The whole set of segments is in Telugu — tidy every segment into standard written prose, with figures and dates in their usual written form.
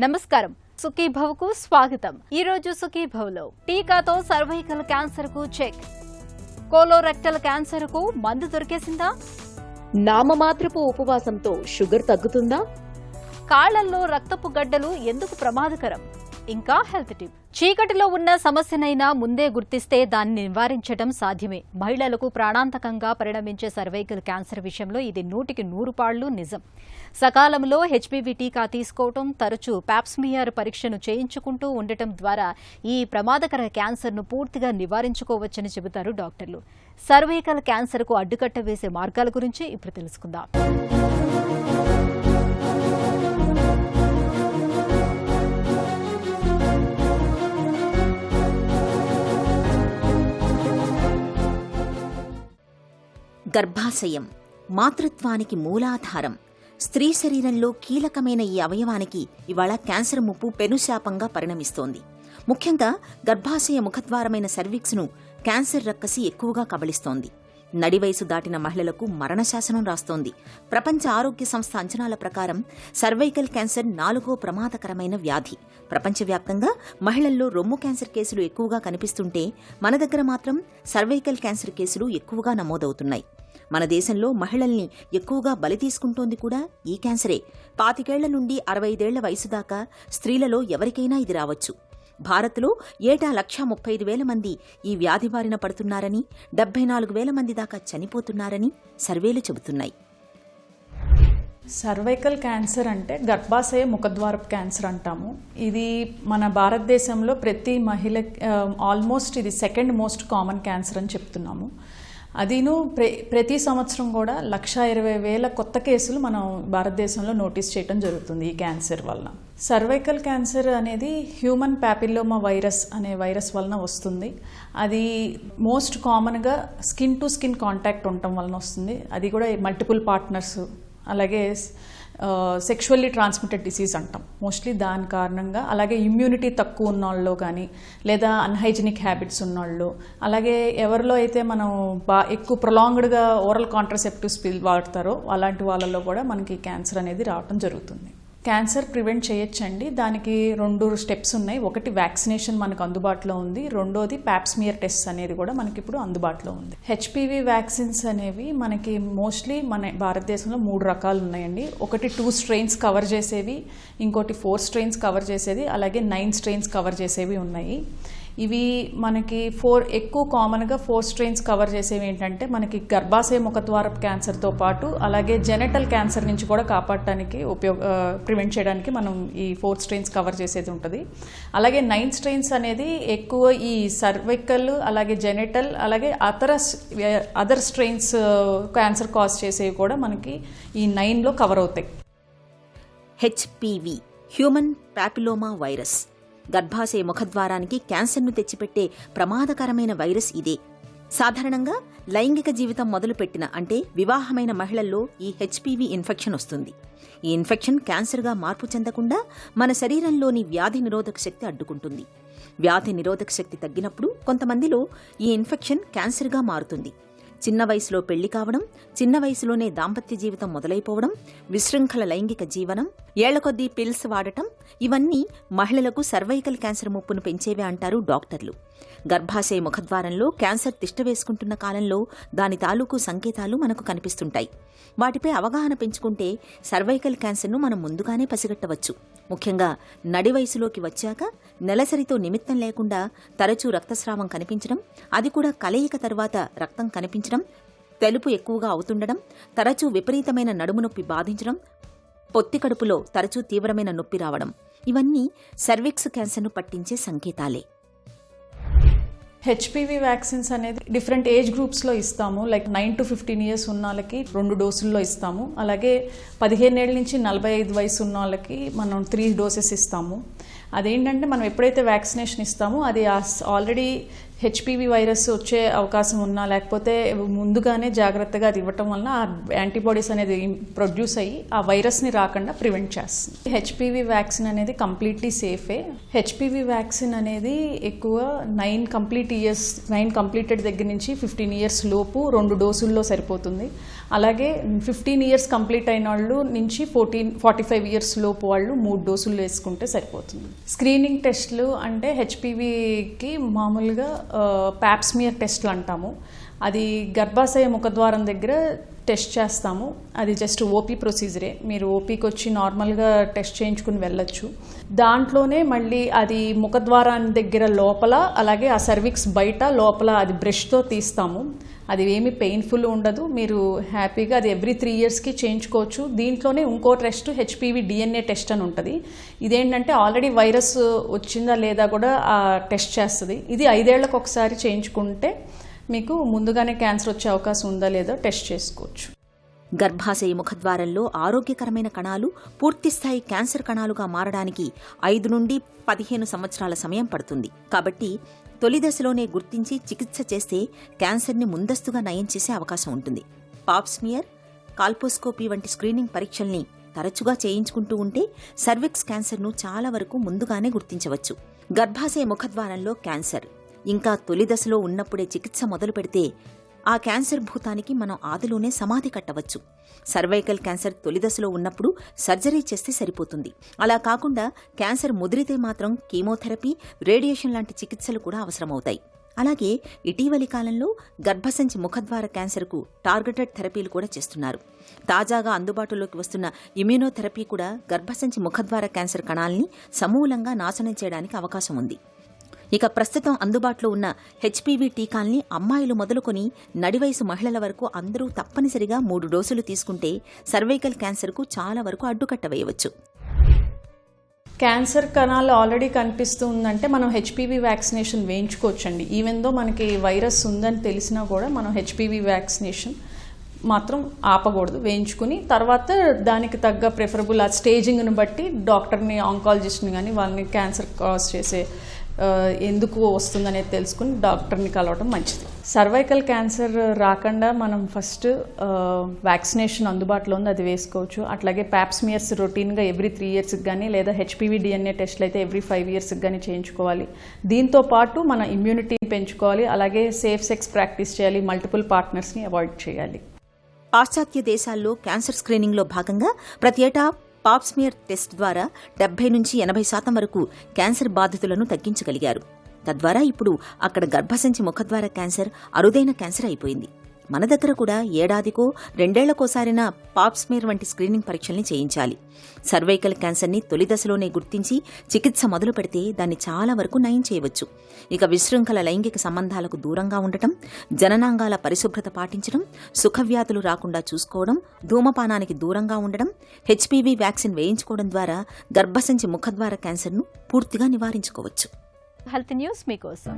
నమస్కారం, సుఖీభవకు స్వాగతం. ఈ రోజు సుఖీభవలో టీకాతో సర్వైకల్ క్యాన్సర్ కు చెక్, కోలోరెక్టల్ క్యాన్సర్ కు మందు దొరికేసిందా? నామమాత్రపు ఉపవాసంతో షుగర్ తగ్గుతుందా? కాళ్లల్లో రక్తపు గడ్డలు ఎందుకు ప్రమాదకరం? ఇంకా హెల్త్ టిప్. చీకటిలో ఉన్న సమస్యనైనా ముందే గుర్తిస్తే దాన్ని నివారించడం సాధ్యమే. మహిళలకు ప్రాణాంతకంగా పరిణమించే సర్వైకల్ క్యాన్సర్ విషయంలో ఇది 100% పాళ్లు నిజం. సకాలంలో హెచ్పివి టీకా తీసుకోవటం, తరచూ పాప్స్మియర్ పరీక్షను చేయించుకుంటూ ఉండటం ద్వారా ఈ ప్రమాదకర క్యాన్సర్ను పూర్తిగా నివారించుకోవచ్చని చెబుతారు డాక్టర్లు. సర్వైకల్ క్యాన్సర్కు అడ్డుకట్ట వేసే మార్గాల గురించి ఇప్పుడు తెలుసుకుందాం. గర్భాశయం మాతృత్వానికి మూలాధారం. స్త్రీ శరీరంలో కీలకమైన ఈ అవయవానికి ఇవాళ క్యాన్సర్ ముప్పు పెనుశాపంగా పరిణమిస్తోంది. ముఖ్యంగా గర్భాశయ ముఖద్వారమైన సర్విక్స్ను క్యాన్సర్ రక్కసి ఎక్కువగా కబళిస్తోంది. నడి వయసు దాటిన మహిళలకు మరణశాసనం రాస్తోంది. ప్రపంచ ఆరోగ్య సంస్థ అంచనాల ప్రకారం సర్వైకల్ క్యాన్సర్ 4వ ప్రమాదకరమైన వ్యాధి. ప్రపంచవ్యాప్తంగా మహిళల్లో రొమ్ము క్యాన్సర్ కేసులు ఎక్కువగా కనిపిస్తుంటే మన దగ్గర మాత్రం సర్వైకల్ క్యాన్సర్ కేసులు ఎక్కువగా నమోదవుతున్నాయి. మన దేశంలో మహిళల్ని ఎక్కువగా బలి తీసుకుంటోంది కూడా ఈ క్యాన్సరే. 25 నుండి 65 వయసు దాకా స్త్రీలలో ఎవరికైనా ఇది రావచ్చు. భారత్లో ఏటా 135,000 మంది ఈ వ్యాధి బారిన పడుతున్నారని, 74,000 మంది దాకా చనిపోతున్నారని సర్వేలు చెబుతున్నాయి. సర్వైకల్ క్యాన్సర్ అంటే గర్భాశయ ముఖద్వారపు క్యాన్సర్ అంటాము. ఇది మన భారతదేశంలో ప్రతి మహిళ ఆల్మోస్ట్ ఇది 2nd మోస్ట్ కామన్ క్యాన్సర్ అని చెప్తున్నాము. అదిను ప్రతి సంవత్సరం కూడా 120,000 కొత్త కేసులు మనం భారతదేశంలో నోటీస్ చేయడం జరుగుతుంది ఈ క్యాన్సర్ వలన. సర్వైకల్ క్యాన్సర్ అనేది హ్యూమన్ ప్యాపిల్లోమా వైరస్ అనే వైరస్ వలన వస్తుంది. అది మోస్ట్ కామన్గా స్కిన్ టు స్కిన్ కాంటాక్ట్ ఉండటం వలన వస్తుంది. అది కూడా మల్టిపుల్ పార్ట్నర్స్, అలాగే సెక్షువల్లీ ట్రాన్స్మిటెడ్ డిసీజ్ అంటాం మోస్ట్లీ దాని కారణంగా. అలాగే ఇమ్యూనిటీ తక్కువ ఉన్నవాళ్ళు కానీ, లేదా అన్హైజినిక్ హ్యాబిట్స్ ఉన్నవాళ్ళు, అలాగే ఎవరిలో అయితే మనం ఎక్కువ ప్రొలాంగ్డ్గా ఓరల్ కాంట్రసెప్టివ్స్ వాడతారో అలాంటి వాళ్ళలో కూడా మనకి క్యాన్సర్ అనేది రావడం జరుగుతుంది. క్యాన్సర్ ప్రివెంట్ చేయొచ్చండి. దానికి 2 స్టెప్స్ ఉన్నాయి. ఒకటి వ్యాక్సినేషన్ మనకు అందుబాటులో ఉంది, రెండోది పాప్స్మియర్ టెస్ట్ అనేది కూడా మనకి ఇప్పుడు అందుబాటులో ఉంది. హెచ్పివి వ్యాక్సిన్స్ అనేవి మనకి మోస్ట్లీ మన భారతదేశంలో 3 రకాలు ఉన్నాయండి. ఒకటి 2 స్ట్రెయిన్స్ కవర్ చేసేవి, ఇంకోటి 4 స్ట్రెయిన్స్ కవర్ చేసేది, అలాగే 9 స్ట్రెయిన్స్ కవర్ చేసేవి ఉన్నాయి. ఇవి మనకి ఎక్కువ కామన్గా 4 స్ట్రెయిన్స్ కవర్ చేసేవి ఏంటంటే మనకి గర్భాశయ ముఖద్వారపు క్యాన్సర్తో పాటు అలాగే జెనెటల్ క్యాన్సర్ నుంచి కూడా కాపాడటానికి ప్రివెంట్ చేయడానికి మనం ఈ 4 స్ట్రెయిన్స్ కవర్ చేసేది ఉంటుంది. అలాగే 9 స్ట్రెయిన్స్ అనేది ఎక్కువ ఈ సర్వైకల్, అలాగే జెనెటల్, అలాగే అదర్ స్ట్రెయిన్స్ క్యాన్సర్ కాజ్ చేసేవి కూడా మనకి ఈ 9లో కవర్ అవుతాయి. హెచ్పివి హ్యూమన్ ప్యాపిలోమా వైరస్ గర్భాశయ ముఖద్వారానికి క్యాన్సర్ను తెచ్చిపెట్టే ప్రమాదకరమైన వైరస్ ఇదే. సాధారణంగా లైంగిక జీవితం మొదలుపెట్టిన అంటే వివాహమైన మహిళల్లో ఈ హెచ్పివి ఇన్ఫెక్షన్ వస్తుంది. ఈ ఇన్ఫెక్షన్ క్యాన్సర్గా మార్పు చెందకుండా మన శరీరంలోని వ్యాధి నిరోధక శక్తి అడ్డుకుంటుంది. వ్యాధి నిరోధక శక్తి తగ్గినప్పుడు కొంతమందిలో ఈ ఇన్ఫెక్షన్ క్యాన్సర్గా మారుతుంది. చిన్న వయసులో పెళ్లి కావడం, చిన్న వయసులోనే దాంపత్య జీవితం మొదలైపోవడం, విశృంఖల లైంగిక జీవనం, ఏళ్ల కొద్దీ పిల్స్ వాడటం ఇవన్నీ మహిళలకు సర్వైకల్ క్యాన్సర్ ముప్పును పెంచేవే అంటారు డాక్టర్లు. గర్భాశయ ముఖద్వారంలో క్యాన్సర్ తిష్ట వేసుకుంటున్న కాలంలో దాని తాలూకు సంకేతాలు మనకు కనిపిస్తుంటాయి. వాటిపై అవగాహన పెంచుకుంటే సర్వైకల్ క్యాన్సర్ను మనం ముందుగానే పసిగట్టవచ్చు. ముఖ్యంగా నడి వయసులోకి వచ్చాక నెలసరితో నిమిత్తం లేకుండా తరచూ రక్తస్రావం కనిపించడం, అది కూడా కలయిక తర్వాత రక్తం కనిపించడం, తెలుపు ఎక్కువగా అవుతుండడం, తరచూ విపరీతమైన నడుము నొప్పి బాధించడం, పొత్తి కడుపులో తరచూ తీవ్రమైన నొప్పి రావడం ఇవన్నీ సర్విక్స్ క్యాన్సర్ను పట్టించే సంకేతాలే. హెచ్పివి వ్యాక్సిన్స్ అనేది డిఫరెంట్ ఏజ్ గ్రూప్స్లో ఇస్తాము. లైక్ 9 to 15 ఇయర్స్ ఉన్న వాళ్ళకి 2 డోసుల్లో ఇస్తాము. అలాగే 15 ఏళ్ళ నుంచి 45 వయసు ఉన్న వాళ్ళకి మనం 3 డోసెస్ ఇస్తాము. అదేంటంటే మనం ఎప్పుడైతే వ్యాక్సినేషన్ ఇస్తామో అది ఆల్రెడీ హెచ్పివి వైరస్ వచ్చే అవకాశం ఉన్నా లేకపోతే ముందుగానే జాగ్రత్తగా అది ఇవ్వటం వలన ఆ యాంటీబాడీస్ అనేది ప్రొడ్యూస్ అయ్యి ఆ వైరస్ని రాకుండా ప్రివెంట్ చేస్తుంది. హెచ్పివి వ్యాక్సిన్ అనేది కంప్లీట్లీ సేఫే. హెచ్పివి వ్యాక్సిన్ అనేది ఎక్కువ 9 కంప్లీటెడ్ దగ్గర నుంచి 15 ఇయర్స్ లోపు 2 డోసుల్లో సరిపోతుంది. అలాగే 15 ఇయర్స్ కంప్లీట్ అయిన వాళ్ళు నుంచి 45 ఇయర్స్ లోపు వాళ్ళు 3 డోసులు వేసుకుంటే సరిపోతుంది. స్క్రీనింగ్ టెస్ట్లు అంటే హెచ్పివికి మామూలుగా ప్యాప్స్మియర్ టెస్ట్లు అంటాము. అది గర్భాశయ ముఖద్వారం దగ్గర టెస్ట్ చేస్తాము. అది జస్ట్ ఓపీ ప్రొసీజరే. మీరు ఓపీకి వచ్చి నార్మల్గా టెస్ట్ చేయించుకుని వెళ్ళొచ్చు. దాంట్లోనే మళ్ళీ అది ముఖద్వారాన్ని దగ్గర లోపల, అలాగే ఆ సర్విక్స్ బయట లోపల అది బ్రష్తో తీస్తాము. అది ఏమీ పెయిన్ఫుల్ ఉండదు. మీరు హ్యాపీగా అది ఎవ్రీ 3 ఇయర్స్కి చేయించుకోవచ్చు. దీంట్లోనే ఇంకో టెస్ట్ హెచ్పివి డిఎన్ఏ టెస్ట్ అని ఉంటుంది. ఇదేంటంటే ఆల్రెడీ వైరస్ వచ్చిందా లేదా కూడా ఆ టెస్ట్ చేస్తుంది. ఇది 5 ఏళ్లకు ఒకసారి చేయించుకుంటే మీకు ముందుగానే క్యాన్సర్ వచ్చే అవకాశం ఉందా లేదా టెస్ట్ చేసుకోవచ్చు. గర్భాశయ ముఖద్వారంలో ఆరోగ్యకరమైన కణాలు పూర్తిస్థాయి క్యాన్సర్ కణాలుగా మారడానికి 5 నుండి 15 సంవత్సరాల సమయం పడుతుంది. కాబట్టి తొలి దశలోనే గుర్తించి చికిత్స చేస్తే క్యాన్సర్ని ముందస్తుగా నయం చేసే అవకాశం ఉంటుంది. పాప్స్మియర్, కాల్పోస్కోపీ వంటి స్క్రీనింగ్ పరీక్షల్ని తరచుగా చేయించుకుంటూ ఉంటే సర్విక్స్ క్యాన్సర్ను చాలా వరకు ముందుగానే గుర్తించవచ్చు. గర్భాశయ ముఖద్వారంలో క్యాన్సర్ ఇంకా తొలి దశలో ఉన్నప్పుడే చికిత్స మొదలు పెడితే ఆ క్యాన్సర్ భూతానికి మనం ఆదిలోనే సమాధి కట్టవచ్చు. సర్వైకల్ క్యాన్సర్ తొలి దశలో ఉన్నప్పుడు సర్జరీ చేస్తే సరిపోతుంది. అలా కాకుండా క్యాన్సర్ ముదిరితే మాత్రం కీమోథెరపీ, రేడియేషన్ లాంటి చికిత్సలు కూడా అవసరమవుతాయి. అలాగే ఇటీవలి కాలంలో గర్భసంచి ముఖద్వార క్యాన్సర్కు టార్గెటెడ్ థెరపీలు కూడా చేస్తున్నారు. తాజాగా అందుబాటులోకి వస్తున్న ఇమ్యూనోథెరపీ కూడా గర్భసంచి ముఖద్వార క్యాన్సర్ కణాల్ని సమూలంగా నాశనం చేయడానికి అవకాశం ఉంది. ఇక ప్రస్తుతం అందుబాటులో ఉన్న హెచ్పివి టీకాల్ని అమ్మాయిలు మొదలుకొని నడివయసు మహిళల వరకు అందరూ తప్పనిసరిగా 3 డోసులు తీసుకుంటే సర్వైకల్ క్యాన్సర్కు చాలా వరకు అడ్డుకట్ట వేయవచ్చు. క్యాన్సర్ కణాలు ఆల్రెడీ కనిపిస్తూ ఉందంటే మనం హెచ్పివి వ్యాక్సినేషన్ వేయించుకోవచ్చండి. ఈవెన్ దో మనకి వైరస్ ఉందని తెలిసినా కూడా మనం హెచ్పివి వ్యాక్సినేషన్ మాత్రం ఆపకూడదు. వేయించుకుని తర్వాత దానికి తగ్గ ప్రిఫరబుల్ ఆ స్టేజింగ్ను బట్టి డాక్టర్ని, ఆంకాలజిస్ట్ని కానీ వాళ్ళని క్యాన్సర్ కాజ్ చేసే ఎందుకు వస్తుందనేది తెలుసుకుని డాక్టర్ని కలవడం మంచిది. సర్వైకల్ క్యాన్సర్ రాకుండా మనం ఫస్ట్ వ్యాక్సినేషన్ అందుబాటులో ఉంది, అది వేసుకోవచ్చు. అట్లాగే ప్యాప్స్మియర్స్ రొటీన్గా ఎవ్రీ 3 ఇయర్స్కి కానీ లేదా హెచ్పివి డిఎన్ఏ టెస్ట్లు అయితే ఎవ్రీ 5 ఇయర్స్కి కానీ చేయించుకోవాలి. దీంతో పాటు మన ఇమ్యూనిటీని పెంచుకోవాలి. అలాగే సేఫ్ సెక్స్ ప్రాక్టీస్ చేయాలి. మల్టిపుల్ పార్ట్నర్స్ని అవాయిడ్ చేయాలి. పాశ్చాత్య దేశాల్లో క్యాన్సర్ స్క్రీనింగ్లో భాగంగా ప్రతి ఏటా పాప్స్మియర్ టెస్ట్ ద్వారా 70 నుంచి 80% వరకు క్యాన్సర్ బాధితులను తగ్గించగలిగారు. తద్వారా ఇప్పుడు అక్కడ గర్భసంచి ముఖద్వార క్యాన్సర్ అరుదైన క్యాన్సర్ అయిపోయింది. మన దగ్గర కూడా ఏడాదికో 2 ఏళ్లకోసారైనా పాప్స్మియర్ వంటి స్క్రీనింగ్ పరీక్షల్ని చేయించాలి. సర్వైకల్ క్యాన్సర్ని తొలి దశలోనే గుర్తించి చికిత్స మొదలు పెడితే దాన్ని చాలా వరకు నయం చేయవచ్చు. ఇక విశృంఖల లైంగిక సంబంధాలకు దూరంగా ఉండటం, జననాంగాల పరిశుభ్రత పాటించడం, సుఖవ్యాధులు రాకుండా చూసుకోవడం, ధూమపానానికి దూరంగా ఉండడం, హెచ్పివి వ్యాక్సిన్ వేయించుకోవడం ద్వారా గర్భసంచి ముఖద్వార క్యాన్సర్ను పూర్తిగా నివారించుకోవచ్చు. హెల్త్ న్యూస్ మీకోసం.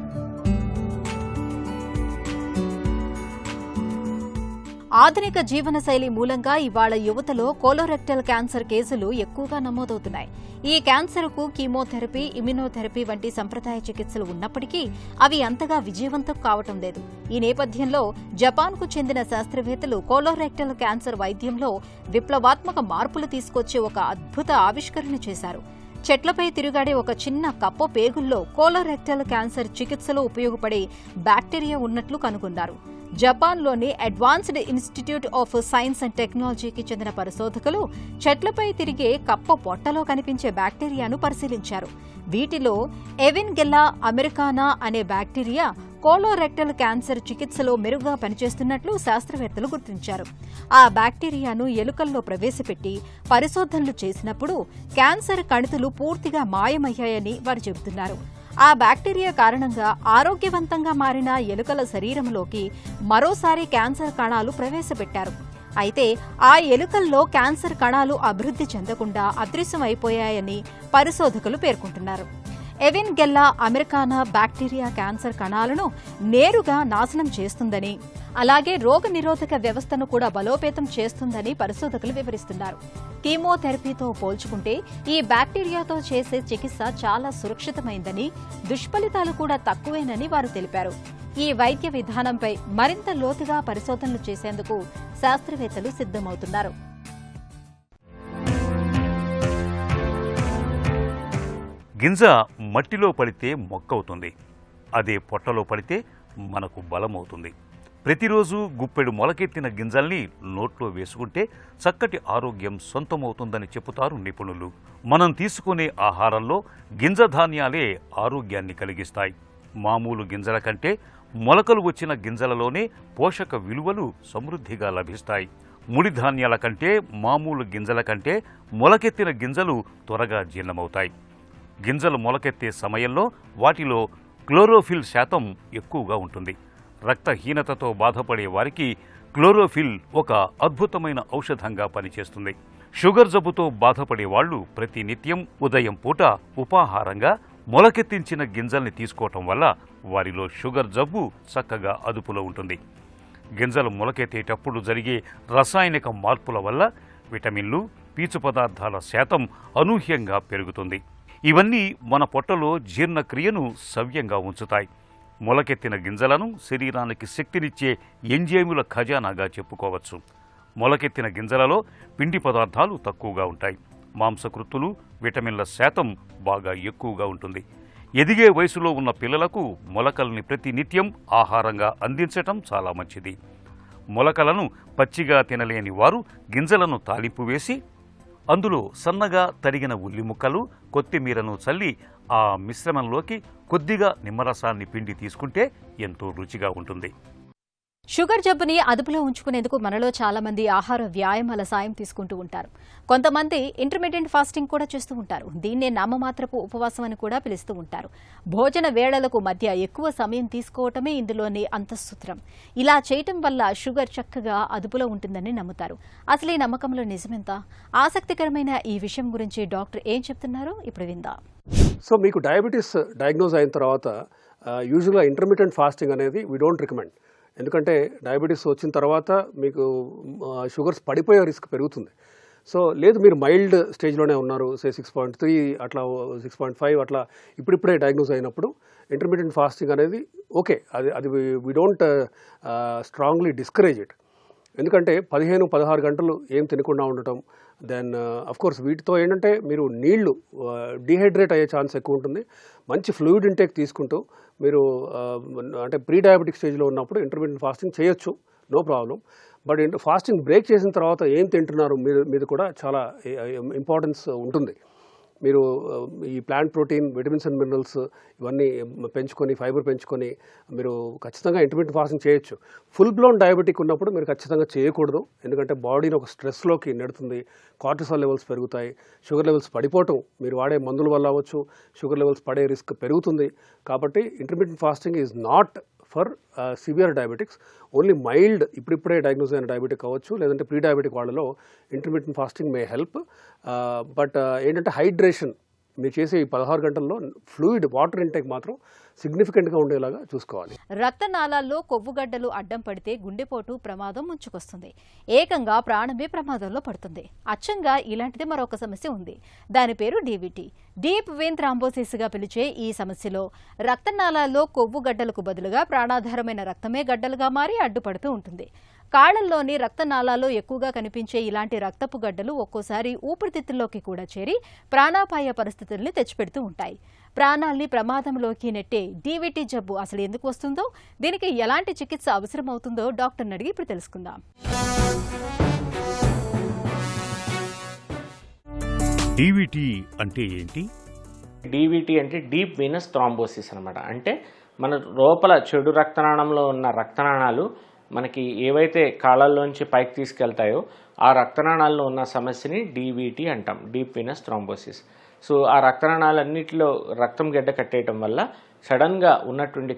ఆధునిక జీవనశైలి మూలంగా ఇవాళ యువతలో కోలోరెక్టల్ క్యాన్సర్ కేసులు ఎక్కువగా నమోదవుతున్నాయి. ఈ క్యాన్సర్కు కీమోథెరపీ, ఇమ్యునోథెరపీ వంటి సంప్రదాయ చికిత్సలు ఉన్నప్పటికీ అవి అంతగా విజయవంతం కావటం లేదు. ఈ నేపథ్యంలో జపాన్కు చెందిన శాస్త్రవేత్తలు కోలోరెక్టల్ క్యాన్సర్ వైద్యంలో విప్లవాత్మక మార్పులు తీసుకొచ్చే ఒక అద్భుత ఆవిష్కరణ చేశారు. చెట్లపై తిరుగాడే ఒక చిన్న కప్ప పేగుల్లో కోలోరెక్టల్ క్యాన్సర్ చికిత్సలో ఉపయోగపడే బ్యాక్టీరియా ఉన్నట్లు కనుగొన్నారు. జపాన్లోని advanced institute of science and టెక్నాలజీకి చెందిన పరిశోధకులు చెట్లపై తిరిగే కప్ప పొట్టలో కనిపించే బ్యాక్టీరియాను పరిశీలించారు. వీటిలో ఎవిన్గెల్లా అమెరికానా అనే బ్యాక్టీరియా కోలోరెక్టల్ క్యాన్సర్ చికిత్సలో మెరుగ్గా పనిచేస్తున్నట్లు శాస్త్రవేత్తలు గుర్తించారు. ఆ బ్యాక్టీరియాను ఎలుకల్లో ప్రవేశపెట్టి పరిశోధనలు చేసినప్పుడు క్యాన్సర్ కణితులు పూర్తిగా మాయమయ్యాయని వారు చెబుతున్నారు. ఆ బ్యాక్టీరియా కారణంగా ఆరోగ్యవంతంగా మారిన ఎలుకల శరీరంలోకి మరోసారి క్యాన్సర్ కణాలు ప్రవేశపెట్టారు. అయితే ఆ ఎలుకల్లో క్యాన్సర్ కణాలు అభివృద్ధి చెందకుండా అదృశ్యమైపోయాయని పరిశోధకులు పేర్కొంటున్నారు. ఎవిన్గెల్లా అమెరికానా బ్యాక్టీరియా క్యాన్సర్ కణాలను నేరుగా నాశనం చేస్తుందని, అలాగే రోగనిరోధక వ్యవస్థను కూడా బలోపేతం చేస్తుందని పరిశోధకులు వివరిస్తున్నారు. కీమోథెరపీతో పోల్చుకుంటే ఈ బ్యాక్టీరియాతో చేసే చికిత్స చాలా సురక్షితమైందని, దుష్ఫలితాలు కూడా తక్కువేనని వారు తెలిపారు. ఈ వైద్య విధానంపై మరింత లోతుగా పరిశోధనలు చేసేందుకు శాస్త్రవేత్తలు సిద్ధమవుతున్నారు. గింజ మట్టిలో పడితే మొక్కవుతుంది, అదే పొట్టలో పడితే మనకు బలమవుతుంది. ప్రతిరోజు గుప్పెడు మొలకెత్తిన గింజల్ని నోట్లో వేసుకుంటే చక్కటి ఆరోగ్యం సొంతమవుతుందని చెబుతారు నిపుణులు. మనం తీసుకునే ఆహారంలో గింజ ధాన్యాలే ఆరోగ్యాన్ని కలిగిస్తాయి. మామూలు గింజల కంటే మొలకలు వచ్చిన గింజలలోనే పోషక విలువలు సమృద్ధిగా లభిస్తాయి. ముడి ధాన్యాల కంటే మామూలు గింజల కంటే మొలకెత్తిన గింజలు త్వరగా జీర్ణమవుతాయి. గింజలు మొలకెత్తే సమయంలో వాటిలో క్లోరోఫిల్ శాతం ఎక్కువగా ఉంటుంది. రక్తహీనతతో బాధపడే వారికి క్లోరోఫిల్ ఒక అద్భుతమైన ఔషధంగా పనిచేస్తుంది. షుగర్ జబ్బుతో బాధపడే వాళ్లు ప్రతినిత్యం ఉదయం పూట ఉపాహారంగా మొలకెత్తించిన గింజల్ని తీసుకోవటం వల్ల వారిలో షుగర్ జబ్బు చక్కగా అదుపులో ఉంటుంది. గింజలు మొలకెత్తేటప్పుడు జరిగే రసాయనిక మార్పుల వల్ల విటమిన్లు, పీచు పదార్థాల శాతం అనూహ్యంగా పెరుగుతుంది. ఇవన్నీ మన పొట్టలో జీర్ణక్రియను సవ్యంగా ఉంచుతాయి. మొలకెత్తిన గింజలను శరీరానికి శక్తినిచ్చే ఎంజైముల ఖజానాగా చెప్పుకోవచ్చు. మొలకెత్తిన గింజలలో పిండి పదార్థాలు తక్కువగా ఉంటాయి. మాంసకృత్తులు, విటమిన్ల శాతం బాగా ఎక్కువగా ఉంటుంది. ఎదిగే వయసులో ఉన్న పిల్లలకు మొలకల్ని ప్రతినిత్యం ఆహారంగా అందించటం చాలా మంచిది. మొలకలను పచ్చిగా తినలేని వారు గింజలను తాలింపు వేసి అందులో సన్నగా తరిగిన ఉల్లి ముక్కలు, కొత్తిమీరను చల్లి ఆ మిశ్రమంలోకి కొద్దిగా నిమ్మరసాన్ని పిండి తీసుకుంటే ఎంతో రుచిగా ఉంటుంది. షుగర్ జబ్బుని అదుపులో ఉంచుకునేందుకు మనలో చాలా మంది ఆహార వ్యాయామాల సాయం తీసుకుంటూ ఉంటారు. కొంతమంది ఇంటర్మీడియట్ ఫాస్టింగ్ కూడా చేస్తూ ఉంటారు. దీన్నే నామమాత్రపు ఉపవాసం అని కూడా పిలుస్తూ ఉంటారు. భోజన వేళలకు మధ్య ఎక్కువ సమయం తీసుకోవటమే ఇందులోని అంతఃసూత్రం. ఇలా చేయటం వల్ల షుగర్ చక్కగా అదుపులో ఉంటుందని నమ్ముతారు. అసలు ఈ నమ్మకంలో నిజమెంత? ఆసక్తికరమైన ఈ విషయం గురించి డాక్టర్ ఏం చెప్తున్నారో ఇప్పుడు విందాం. సో మీకు డయాబెటీస్ డయాగ్నోజ్ అయిన తర్వాత యూజువల్గా ఇంటర్మీడియట్ ఫాస్టింగ్ అనేది వీ డోంట్ రికమెండ్. ఎందుకంటే డయాబెటీస్ వచ్చిన తర్వాత మీకు షుగర్స్ పడిపోయే రిస్క్ పెరుగుతుంది. సో లేదు మీరు మైల్డ్ స్టేజ్లోనే ఉన్నారు, సే 6.3 అట్లా 6.5 అట్లా ఇప్పుడిప్పుడే డయాగ్నోజ్ అయినప్పుడు ఇంటర్మీడియట్ ఫాస్టింగ్ అనేది ఓకే. అది we don't strongly discourage it. ఎందుకంటే 15-16 గంటలు ఏం తినకుండా ఉండటం, దెన్ కోర్స్ వీటితో ఏంటంటే మీరు నీళ్లు డీహైడ్రేట్ అయ్యే ఛాన్స్ ఎక్కువ ఉంటుంది. మంచి ఫ్లూయిడ్ ఇంటేక్ తీసుకుంటూ మీరు అంటే ప్రీ డయాబెటిక్ స్టేజ్లో ఉన్నప్పుడు ఇంటర్మీడియట్ ఫాస్టింగ్ చేయొచ్చు, no problem. But fasting break చేసిన తర్వాత ఏం తింటున్నారు మీద కూడా చాలా ఇంపార్టెన్స్ ఉంటుంది. మీరు ఈ plant protein, vitamins and minerals ఇవన్నీ పెంచుకొని, ఫైబర్ పెంచుకొని మీరు ఖచ్చితంగా ఇంటర్మీడియట్ ఫాస్టింగ్ చేయొచ్చు. ఫుల్ బ్లోన్ డయాబెటిక్ ఉన్నప్పుడు మీరు ఖచ్చితంగా చేయకూడదు. ఎందుకంటే బాడీని ఒక స్ట్రెస్లోకి నెడుతుంది. కార్టిసాల్ లెవెల్స్ పెరుగుతాయి, షుగర్ లెవెల్స్ పడిపోవటం మీరు వాడే మందుల వల్ల అవ్వచ్చు, షుగర్ లెవెల్స్ పడే రిస్క్ పెరుగుతుంది. కాబట్టి intermediate fasting is not for severe diabetics. Only mild ఇప్పుడిప్పుడే డయాగ్నోజ్ అయిన డయాబెటిక్ అవ్వచ్చు, లేదంటే ప్రీ డయాబెటిక్ వాళ్ళలో intermediate fasting may help. But ఏంటంటే హైడ్రేషన్ మీరు చేసే ఈ 16 గంటల్లో ఫ్లూయిడ్, వాటర్ ఇంటేక్ మాత్రం సిగ్నిఫికెంట్గా ఉండేలాగా చూసుకోవాలి. రక్తనాళాల్లో కొవ్వుగడ్డలు అడ్డం పడితే గుండెపోటు ప్రమాదం ముంచుకొస్తుంది. ఏకంగా ప్రాణమే ప్రమాదంలో పడుతుంది. అచ్చంగా ఇలాంటిది మరొక సమస్య ఉంది. దాని పేరు డీవీటీ, డీప్ వెయిన్ థ్రాంబోసిస్గా పిలిచే ఈ సమస్యలో రక్తనాళాల్లో కొవ్వుగడ్డలకు బదులుగా ప్రాణాధారమైన రక్తమే గడ్డలుగా మారి అడ్డుపడుతూ ఉంటుంది. కాళ్లలోని రక్తనాళాల్లో ఎక్కువగా కనిపించే ఇలాంటి రక్తపు గడ్డలు ఒక్కోసారి ఊపిరితిత్తుల్లోకి కూడా చేరి ప్రాణాపాయ పరిస్థితుల్ని తెచ్చిపెడుతూ ఉంటాయి. ప్రాణాల్ని ప్రమాదంలోకి నెట్టే డీవీటీ జబ్బు అసలు ఎందుకు వస్తుందో, దీనికి ఎలాంటి చికిత్స అవసరమవుతుందో డాక్టర్ని అడిగి ఇప్పుడు తెలుసుకుందాం. డీవీటీ అంటే ఏంటి? డీవీటీ అంటే డీప్ వీనస్ థ్రాంబోసిస్ అనమాట. అంటే మన లోపల చెడు రక్తనాళంలో ఉన్న రక్తనాళాలు మనకి ఏవైతే కాళ్ళల్లోంచి పైకి తీసుకెళ్తాయో ఆ రక్తనాళాల్లో ఉన్న సమస్యని డీవీటీ అంటాం, డీప్ వీనస్ థ్రాంబోసిస్. సో ఆ రక్తనాళాలన్నిటిలో రక్తం గడ్డ కట్టేయటం వల్ల సడన్గా ఉన్నటువంటి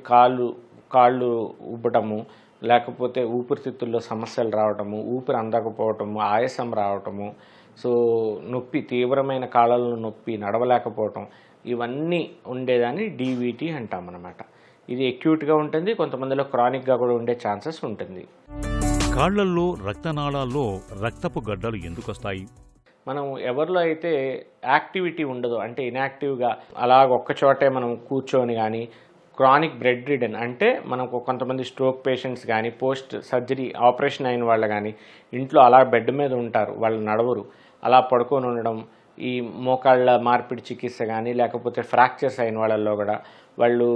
కాళ్ళు ఉబ్బటము, లేకపోతే ఊపిరితిత్తుల్లో సమస్యలు రావటము, ఊపిరి అందకపోవటము, ఆయాసం రావటము, సో నొప్పి, తీవ్రమైన కాళ్ళలో నొప్పి, నడవలేకపోవటం, ఇవన్నీ ఉండేదాన్ని డీవీటీ అంటామన్నమాట. ఇది అక్యూట్గా ఉంటుంది, కొంతమందిలో క్రానిక్గా కూడా ఉండే ఛాన్సెస్ ఉంటుంది. కాళ్లల్లో, రక్తనాళాల్లో రక్తపు గడ్డలు ఎందుకొస్తాయి? మనం ఎవరిలో అయితే యాక్టివిటీ ఉండదో, అంటే ఇన్యాక్టివ్గా అలాగ ఒక్కచోటే మనం కూర్చొని కానీ, క్రానిక్ బ్రెడ్ రిడన్ అంటే మనకు కొంతమంది స్ట్రోక్ పేషెంట్స్ కానీ, పోస్ట్ సర్జరీ ఆపరేషన్ అయిన వాళ్ళు కానీ ఇంట్లో అలా బెడ్ మీద ఉంటారు, వాళ్ళు నడవరు, అలా పడుకొని ఉండడం, ఈ మోకాళ్ళ మార్పిడి చికిత్స కానీ లేకపోతే ఫ్రాక్చర్స్ అయిన వాళ్ళల్లో కూడా వాళ్ళు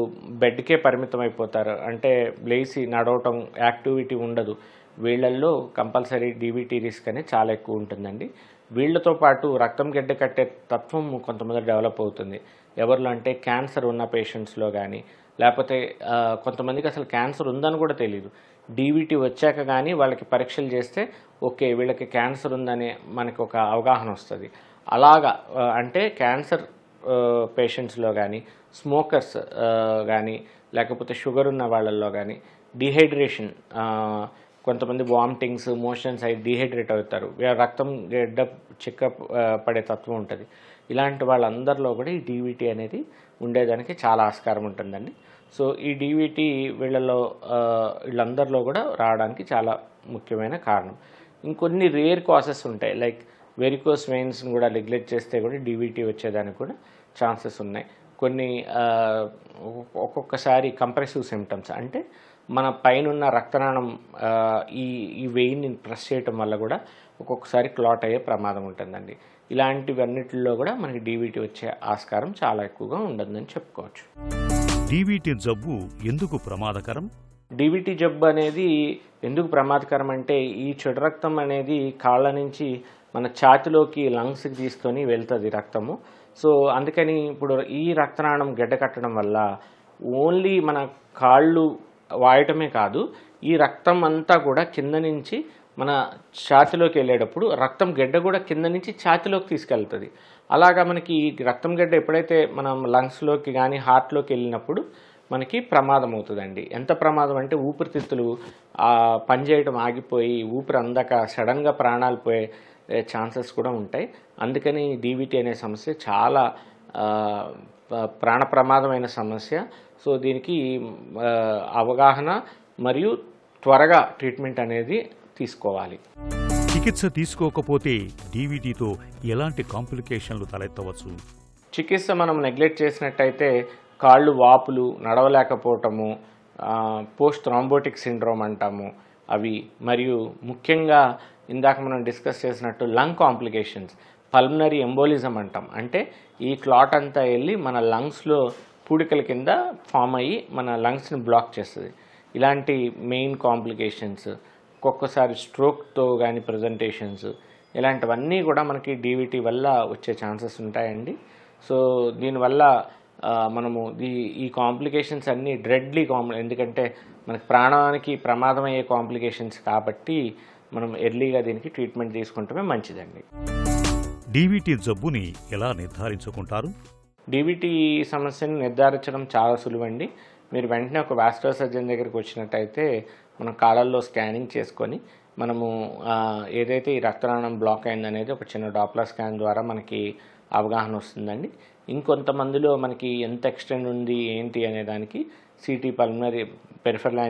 బెడ్కే పరిమితం అయిపోతారు, అంటే లేచి నడవటం యాక్టివిటీ ఉండదు. వీళ్ళల్లో కంపల్సరీ డీవీటీ రిస్క్ అనేది చాలా ఎక్కువ ఉంటుందండి. వీళ్ళతో పాటు రక్తం గడ్డ కట్టే తత్వం కొంతమంది డెవలప్ అవుతుంది. ఎవరిలో అంటే క్యాన్సర్ ఉన్న పేషెంట్స్లో కానీ, లేకపోతే కొంతమందికి అసలు క్యాన్సర్ ఉందని కూడా తెలియదు. డీవీటీ వచ్చాక కానీ వాళ్ళకి పరీక్షలు చేస్తే ఓకే వీళ్ళకి క్యాన్సర్ ఉందని మనకు ఒక అవగాహన వస్తుంది. అలాగా అంటే క్యాన్సర్ పేషెంట్స్లో కానీ, స్మోకర్స్ కానీ, లేకపోతే షుగర్ ఉన్న వాళ్ళల్లో కానీ, డీహైడ్రేషన్, కొంతమంది వామిటింగ్స్, మోషన్స్ అయి డీహైడ్రేట్ అవుతారు, రక్తం గడ్డ చిక్క పడే తత్వం ఉంటుంది. ఇలాంటి వాళ్ళందరిలో కూడా ఈ డీవీటీ అనేది ఉండేదానికి చాలా ఆస్కారం ఉంటుందండి. సో ఈ డీవీటీ వీళ్ళందరిలో కూడా రావడానికి చాలా ముఖ్యమైన కారణం. ఇంకొన్ని రేర్ కాసెస్ ఉంటాయి, లైక్ వెరికోస్ వెయిన్స్ని కూడా నెగ్లెక్ట్ చేస్తే కూడా డీవీటీ వచ్చేదానికి కూడా ఛాన్సెస్ ఉన్నాయి. కొన్ని ఒక్కొక్కసారి కంప్రెసివ్ సిమ్టమ్స్, అంటే మన పైన రక్తనాళం ఈ వెయిన్ని ప్రెస్ చేయటం వల్ల కూడా ఒక్కొక్కసారి క్లాట్ అయ్యే ప్రమాదం ఉంటుందండి. ఇలాంటివన్నిటిలో కూడా మనకి డీవీటీ వచ్చే ఆస్కారం చాలా ఎక్కువగా ఉండదని చెప్పుకోవచ్చు. డీవీటీ జబ్బు ఎందుకు ప్రమాదకరం? డీవీటీ జబ్బు అనేది ఎందుకు ప్రమాదకరం అంటే ఈ చెడు రక్తం అనేది కాళ్ళ నుంచి మన ఛాతిలోకి, లంగ్స్కి తీసుకొని వెళ్తుంది రక్తము. సో అందుకని ఇప్పుడు ఈ రక్తనాళం గడ్డ కట్టడం వల్ల ఓన్లీ మన కాళ్ళు వాయటమే కాదు, ఈ రక్తం అంతా కూడా కింద నుంచి మన ఛాతిలోకి వెళ్ళేటప్పుడు రక్తం గడ్డ కూడా కింద నుంచి ఛాతిలోకి తీసుకెళ్తుంది. అలాగా మనకి రక్తం గడ్డ ఎప్పుడైతే మనం లంగ్స్లోకి కానీ హార్ట్లోకి వెళ్ళినప్పుడు మనకి ప్రమాదం అవుతుందండి. ఎంత ప్రమాదం అంటే ఊపిరితిత్తులు పనిచేయడం ఆగిపోయి ఊపిరి అందక సడన్గా ప్రాణాలు పోయే ఛాన్సెస్ కూడా ఉంటాయి. అందుకని డీవీటీ అనే సమస్య చాలా ప్రాణ ప్రమాదమైన సమస్య. సో దీనికి అవగాహన మరియు త్వరగా ట్రీట్మెంట్ అనేది తీసుకోవాలి. చికిత్స తీసుకోకపోతే డీవీటీతో ఎలాంటి కాంప్లికేషన్లు తలెత్తవచ్చు? చికిత్స మనం నెగ్లెక్ట్ చేసినట్టయితే కాళ్ళు వాపులు, నడవలేకపోవటము, పోస్ట్ థ్రాంబోటిక్ సిండ్రోమ్ అంటాము అవి, మరియు ముఖ్యంగా ఇందాక మనం డిస్కస్ చేసినట్టు లంగ్ కాంప్లికేషన్స్, పల్మనరీ ఎంబోలిజం అంటాం, అంటే ఈ క్లాట్ అంతా వెళ్ళి మన లంగ్స్లో పూడికల కింద ఫామ్ అయ్యి మన లంగ్స్ని బ్లాక్ చేస్తుంది. ఇలాంటి మెయిన్ కాంప్లికేషన్స్, ఒక్కొక్కసారి స్ట్రోక్తో కానీ ప్రజెంటేషన్స్, ఇలాంటివన్నీ కూడా మనకి డీవీటీ వల్ల వచ్చే ఛాన్సెస్ ఉంటాయండి. సో దీనివల్ల మనము ఈ కాంప్లికేషన్స్ అన్నీ ఎందుకంటే మనకి ప్రాణానికి ప్రమాదం అయ్యే కాంప్లికేషన్స్ కాబట్టి మనం ఎర్లీగా దీనికి ట్రీట్మెంట్ తీసుకుంటమే మంచిదండి. డీవీటీ జబ్బుని ఎలా నిర్ధారించుకుంటారు? డీవీటీ సమస్యను నిర్ధారించడం చాలా సులువండి. మీరు వెంటనే ఒక వాస్కులర్ సర్జన్ దగ్గరికి వచ్చినట్టయితే మనం కాళ్ళల్లో స్కానింగ్ చేసుకొని మనము ఏదైతే ఈ రక్తనాళం బ్లాక్ అయిందనేది ఒక చిన్న డాప్లర్ స్కాన్ ద్వారా మనకి అవగాహన వస్తుందండి. ఇంకొంతమందిలో మనకి ఎంత ఎక్స్టెండ్ ఉంది ఏంటి అనే దానికి సిటీ పల్మనరీ పెరిఫెరల్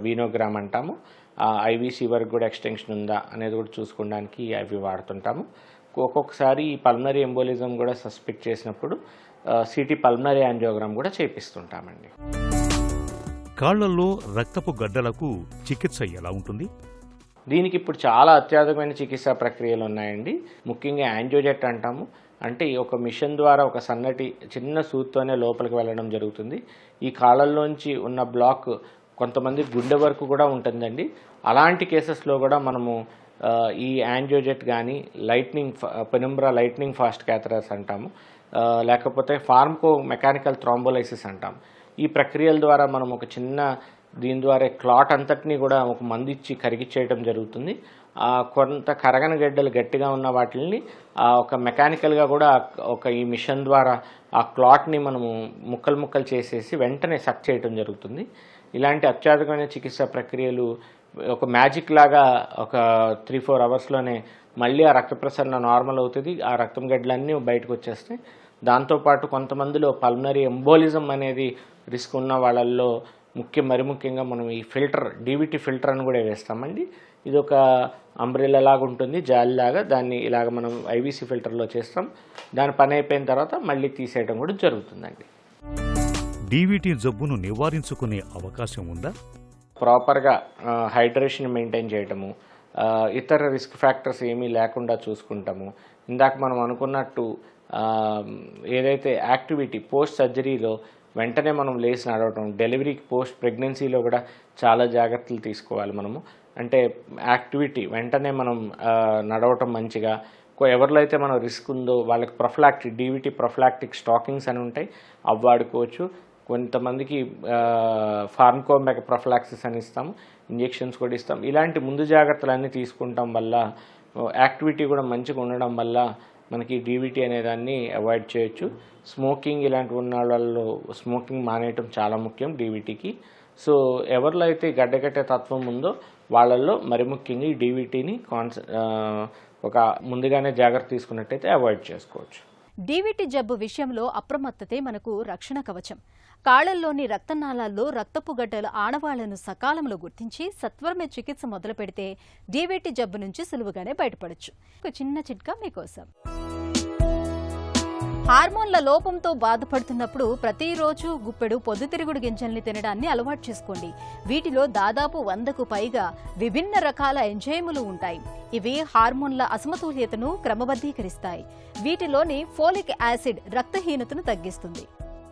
వీనోగ్రామ్ అంటాము, ఐవీసీ వరకు కూడా ఎక్స్టెన్షన్ ఉందా అనేది కూడా చూసుకోవడానికి అవి వాడుతుంటాము. ఒక్కొక్కసారి ఈ పల్మనరీ ఎంబోలిజం కూడా సస్పెక్ట్ చేసినప్పుడు సిటీ పల్మనరీ యాంజియోగ్రామ్ కూడా చేపిస్తుంటామండి. కాళ్లలో రక్తపు గడ్డలకు చికిత్స ఎలా ఉంటుంది? దీనికి ఇప్పుడు చాలా అత్యాధునికమైన చికిత్సా ప్రక్రియలు ఉన్నాయండి. ముఖ్యంగా యాంజియోజెట్ అంటాము, అంటే ఒక మిషన్ ద్వారా ఒక సన్నటి చిన్న సూత్తోనే లోపలికి వెళ్ళడం జరుగుతుంది. ఈ కాళ్ళల్లోంచి ఉన్న బ్లాక్ కొంతమంది గుండె వరకు కూడా ఉంటుందండి. అలాంటి కేసెస్లో కూడా మనము ఈ యాంజియోజెట్ కానీ పెనుంబ్రా లైట్నింగ్ ఫాస్ట్ క్యాథరర్స్ అంటాము, లేకపోతే ఫార్మకో మెకానికల్ థ్రాంబోలైసిస్ అంటాం. ఈ ప్రక్రియల ద్వారా మనం ఒక చిన్న దీని ద్వారా క్లాట్ అంతటినీ కూడా ఒక మందు ఇచ్చి కరిగిచ్చేయడం జరుగుతుంది. కొంత కరగని గడ్డలు గట్టిగా ఉన్న వాటిని ఒక మెకానికల్గా కూడా ఈ మిషన్ ద్వారా ఆ క్లాట్ని మనము ముక్కలు చేసేసి వెంటనే సక్ చేయడం జరుగుతుంది. ఇలాంటి అత్యాధునికమైన చికిత్సా ప్రక్రియలు ఒక మ్యాజిక్ లాగా ఒక 3-4 అవర్స్లోనే మళ్ళీ ఆ రక్త ప్రసరణ నార్మల్ అవుతుంది, ఆ రక్తం గడ్డలన్నీ బయటకు వచ్చేస్తాయి. దాంతోపాటు కొంతమందిలో పల్మనరీ ఎంబోలిజం అనేది రిస్క్ ఉన్న వాళ్ళల్లో మరి ముఖ్యంగా మనం ఈ ఫిల్టర్, డీవీటీ ఫిల్టర్ అని కూడా వేస్తామండి. ఇది ఒక అంబ్రెల్లా లాగా ఉంటుంది, జాలిలాగా. దాన్ని ఇలాగ మనం ఐవీసీ ఫిల్టర్లో చేస్తాం. దాని పని అయిపోయిన తర్వాత మళ్ళీ తీసేయడం కూడా జరుగుతుందండి. డీవీటీ జబ్బును నివారించుకునే అవకాశం ఉందా? ప్రాపర్గా హైడ్రేషన్ మెయింటైన్ చేయటము, ఇతర రిస్క్ ఫ్యాక్టర్స్ ఏమీ లేకుండా చూసుకుంటాము. ఇందాక మనం అనుకున్నట్టు ఏదైతే యాక్టివిటీ పోస్ట్ సర్జరీలో వెంటనే మనం లేచి నడవటం, డెలివరీకి పోస్ట్ ప్రెగ్నెన్సీలో కూడా చాలా జాగ్రత్తలు తీసుకోవాలి మనము. అంటే యాక్టివిటీ వెంటనే మనం నడవటం మంచిగా. ఎవరిలో అయితే మనం రిస్క్ ఉందో వాళ్ళకి డీవీటీ ప్రొఫిలాక్టిక్ స్టాకింగ్స్ అని ఉంటాయి, అవి వాడుకోవచ్చు. కొంతమందికి ఫార్మకోమెక ప్రొఫిలాక్సిస్ అని ఇస్తాము, ఇంజెక్షన్స్ కూడా ఇస్తాం. ఇలాంటి ముందు జాగ్రత్తలన్నీ తీసుకుంటాం వల్ల, యాక్టివిటీ కూడా మంచిగా ఉండడం వల్ల మనకి డీవీటీ అనేదాన్ని అవాయిడ్ చేయొచ్చు. స్మోకింగ్ ఇలాంటివి ఉన్న వాళ్ళలో స్మోకింగ్ మానేయటం చాలా ముఖ్యం డీవీటీకి. సో ఎవరిలో అయితే గడ్డకట్టే తత్వం ఉందో వాళ్ళల్లో మరి ముఖ్యంగా ఈ డీవీటీని ఒక ముందుగానే జాగ్రత్త తీసుకున్నట్టయితే అవాయిడ్ చేసుకోవచ్చు. డీవీటీ జబ్బు విషయంలో అప్రమత్తతే మనకు రక్షణ కవచం. కాళ్లలోని రక్తనాళాల్లో రక్తపు గడ్డల ఆనవాళ్లను సకాలంలో గుర్తించి సత్వరమే చికిత్స మొదలు పెడితే డీవీటీ జబ్బు నుంచి సులువుగానే బయటపడొచ్చు. ఒక చిన్న చిట్కా మీకోసం. హార్మోన్ల లోపంతో బాధపడుతున్నప్పుడు ప్రతిరోజు గుప్పెడు పొద్దుతిరుగుడు గింజల్ని తినడాన్ని అలవాటు చేసుకోండి. వీటిలో దాదాపు 100కు పైగా విభిన్న రకాల ఎంజైములు ఉంటాయి. ఇవి హార్మోన్ల అసమతుల్యతను క్రమబద్ధీకరిస్తాయి. వీటిలోని ఫోలిక్ యాసిడ్ రక్తహీనతను తగ్గిస్తుంది.